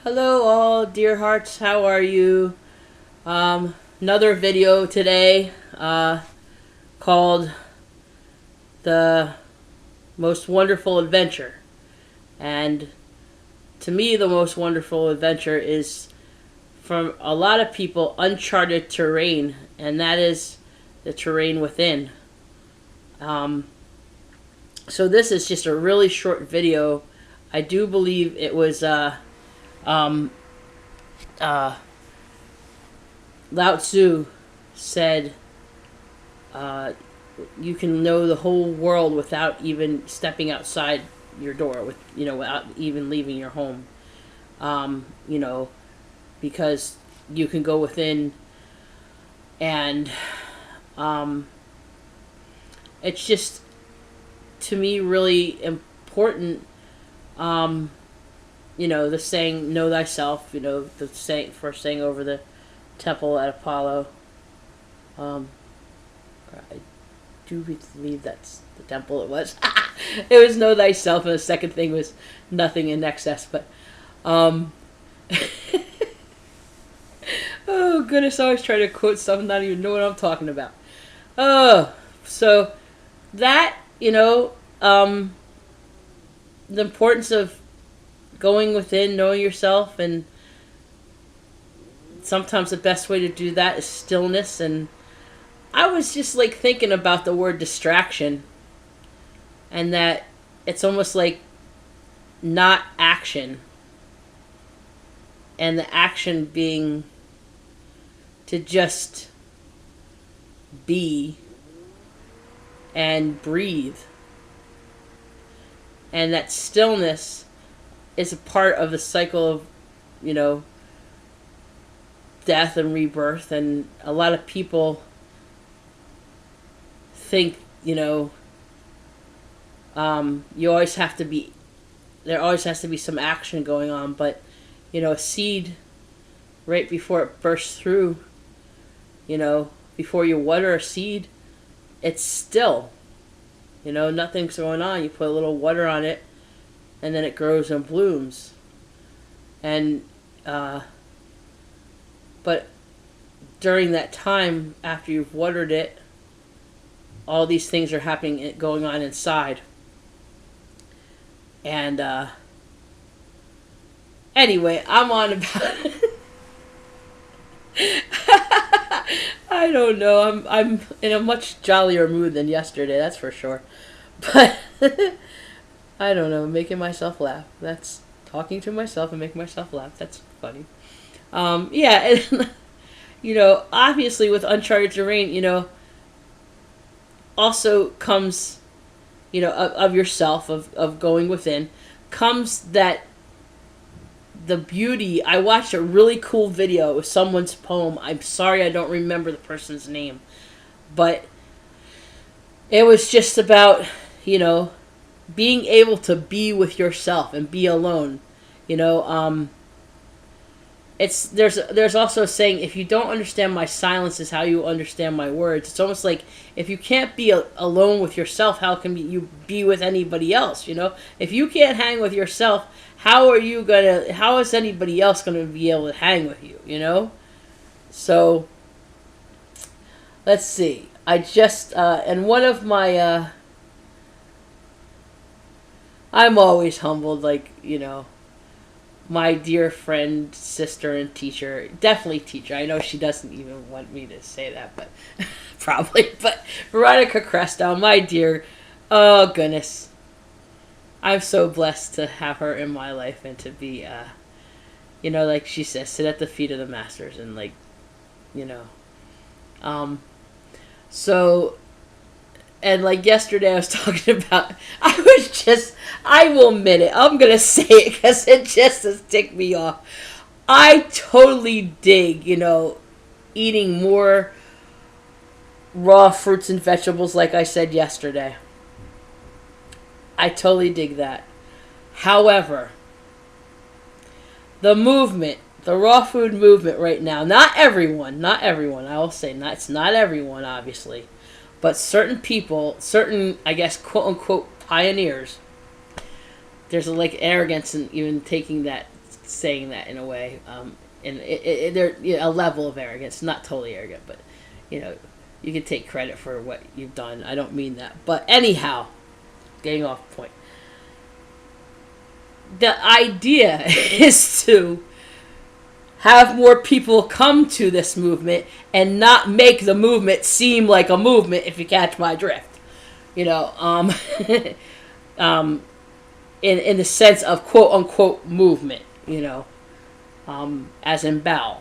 Hello all dear hearts, how are you? Another video today called The Most Wonderful Adventure. And to me the most wonderful adventure is from a lot of people uncharted terrain, and that is the terrain within. So this is just a really short video. I do believe it was Lao Tzu said, you can know the whole world without even stepping outside your door, without even leaving your home. Because you can go within, and it's just, to me, really important. The saying, know thyself, the first saying over the temple at Apollo. I do believe that's the temple it was. It was know thyself, and the second thing was nothing in excess. But, oh goodness, I always try to quote something, not even know what I'm talking about. Oh, so that, the importance of going within, knowing yourself, and sometimes the best way to do that is stillness. And I was just thinking about the word distraction, and that it's almost like not action, and the action being to just be and breathe, and that stillness is a part of the cycle of, death and rebirth. And a lot of people think, you always have to be, there always has to be some action going on. But, a seed, right before it bursts through, before you water a seed, it's still, nothing's going on. You put a little water on it, and then it grows and blooms. And, but during that time, after you've watered it, all these things are happening, going on inside. And, anyway, I'm on about I don't know, I'm in a much jollier mood than yesterday, that's for sure. But I don't know, making myself laugh. That's talking to myself and making myself laugh. That's funny. Yeah, and, obviously with uncharted terrain, also comes, of yourself, of going within, comes that the beauty. I watched a really cool video with someone's poem. I'm sorry I don't remember the person's name, but it was just about, being able to be with yourself and be alone. It's there's also a saying, if you don't understand my silence is how you understand my words. It's almost like, if you can't be alone with yourself, how can you be with anybody else? If you can't hang with yourself, how is anybody else gonna be able to hang with you? So let's see. I just and one of my I'm always humbled, my dear friend, sister, and teacher, definitely teacher. I know she doesn't even want me to say that, but probably. But Veronica Cresto, my dear, oh goodness, I'm so blessed to have her in my life, and to be, like she says, sit at the feet of the masters, and so. And yesterday I was talking about, I will admit it, I'm going to say it because it just has ticked me off. I totally dig, eating more raw fruits and vegetables, like I said yesterday. I totally dig that. However, the movement, the raw food movement right now, not everyone, I will say, it's not everyone, obviously. But certain people, I guess, quote-unquote pioneers, there's arrogance in even taking that saying that in a way. And they're a level of arrogance, not totally arrogant, but you know, you can take credit for what you've done. I don't mean that, but anyhow, getting off point. The idea is to have more people come to this movement and not make the movement seem like a movement, if you catch my drift. You know, in the sense of quote unquote movement, you know, as in bow.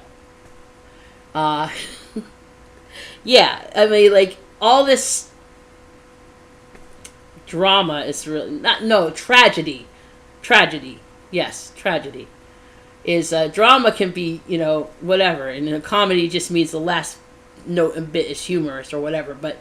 Yeah, I mean, like, all this drama is really tragedy. Yes, tragedy is drama can be, you know, whatever, and a comedy just means the last note and bit is humorous or whatever. But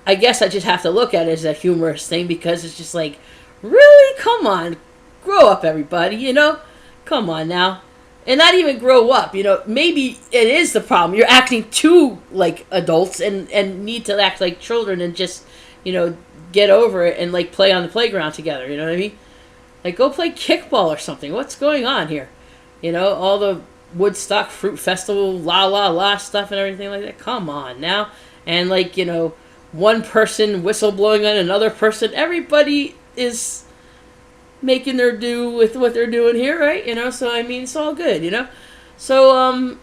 I guess I just have to look at it as a humorous thing, because it's just like, really, come on, grow up, everybody, you know, come on now. And not even grow up, you know, maybe it is the problem. You're acting too like adults and need to act like children and just, you know, get over it and like play on the playground together, you know what I mean? Like, go play kickball or something. What's going on here? You know, all the Woodstock Fruit Festival, la stuff and everything like that. Come on now. And like, you know, one person whistleblowing on another person. Everybody is making their due with what they're doing here, right? You know, so I mean, it's all good, you know? So,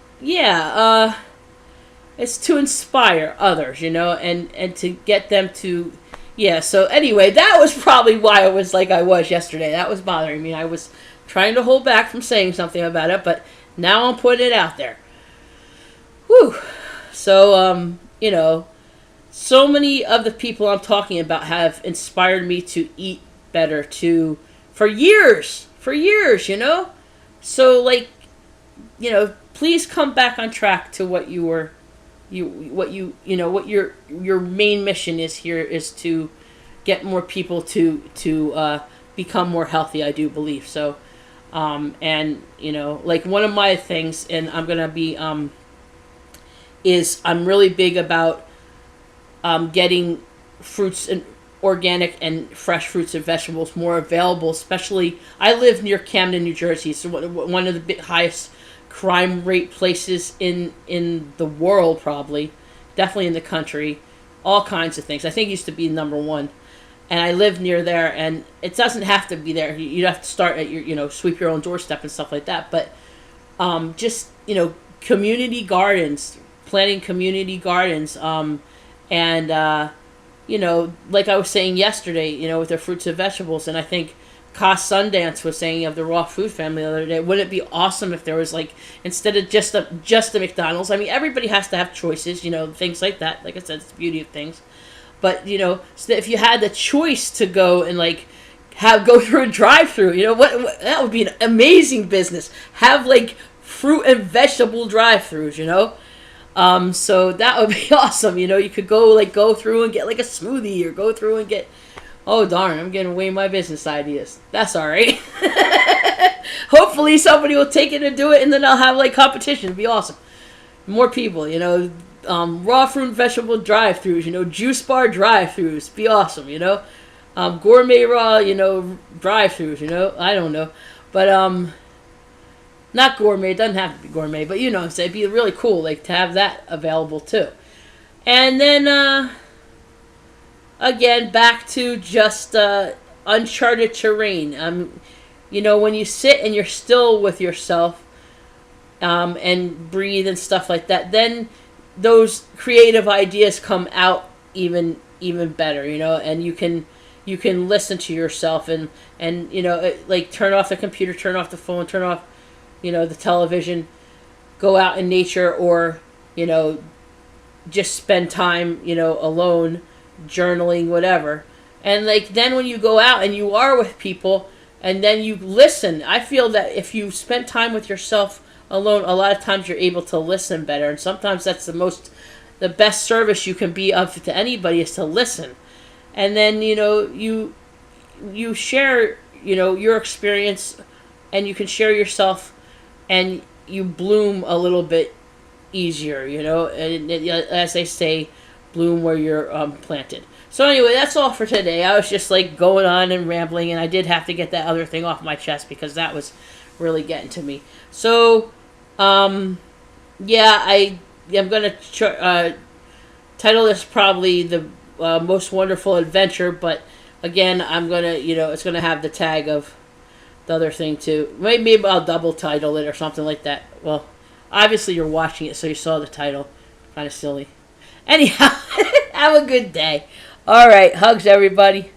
it's to inspire others, you know, and to get them to, yeah, so anyway, that was probably why I was like I was yesterday. That was bothering me. I was trying to hold back from saying something about it, but now I'm putting it out there. Whew. So, you know, so many of the people I'm talking about have inspired me to eat better, for years, you know? So, like, you know, please come back on track to what you were, what your main mission is here, is to get more people to become more healthy, I do believe. So, and, you know, like, one of my things, and I'm going to be, is I'm really big about getting fruits and organic and fresh fruits and vegetables more available, especially, I live near Camden, New Jersey, so one of the highest crime rate places in the world, probably, definitely in the country, all kinds of things. I think it used to be number one, and I live near there, and it doesn't have to be there. You have to start at your, you know, sweep your own doorstep and stuff like that, but just, you know, community gardens, planting community gardens, and you know, like I was saying yesterday, you know, with their fruits and vegetables, and I think Cost Sundance was saying of the raw food family the other day, wouldn't it be awesome if there was, like, instead of just the McDonald's, I mean, everybody has to have choices, you know, things like that. Like I said, it's the beauty of things. But, you know, so that if you had the choice to go and, like, go through a drive-through, you know, what that would be an amazing business. Have, like, fruit and vegetable drive-throughs, you know? So that would be awesome. You know, you could go through and get like a smoothie, or go through and get, oh darn, I'm giving away my business ideas. That's all right. Hopefully somebody will take it and do it, and then I'll have like competition. It'd be awesome. More people, you know, raw fruit and vegetable drive-throughs, you know, juice bar drive-throughs. Be awesome, you know. Gourmet raw, you know, drive-throughs, you know. I don't know. But, not gourmet, it doesn't have to be gourmet, but you know what I'm saying, it'd be really cool, like, to have that available too. And then, again, back to just uncharted terrain. You know, when you sit and you're still with yourself, and breathe and stuff like that, then those creative ideas come out even better, you know, and you can listen to yourself and you know, like, turn off the computer, turn off the phone, turn off, you know, the television, go out in nature, or, you know, just spend time, you know, alone, journaling, whatever. And, like, then when you go out and you are with people, and then you listen, I feel that if you spend time with yourself alone, a lot of times you're able to listen better. And sometimes that's the best service you can be of to anybody, is to listen. And then, you know, you share, you know, your experience, and you can share yourself, and you bloom a little bit easier, you know, and as they say, bloom where you're planted. So anyway, that's all for today. I was just like going on and rambling, and I did have to get that other thing off my chest because that was really getting to me. So, yeah, I'm gonna title this probably the most wonderful adventure, but again, I'm gonna, it's gonna have the tag of the other thing too. Maybe I'll double title it or something like that. Well, obviously you're watching it, so you saw the title. Kind of silly. Anyhow, have a good day. All right, hugs everybody.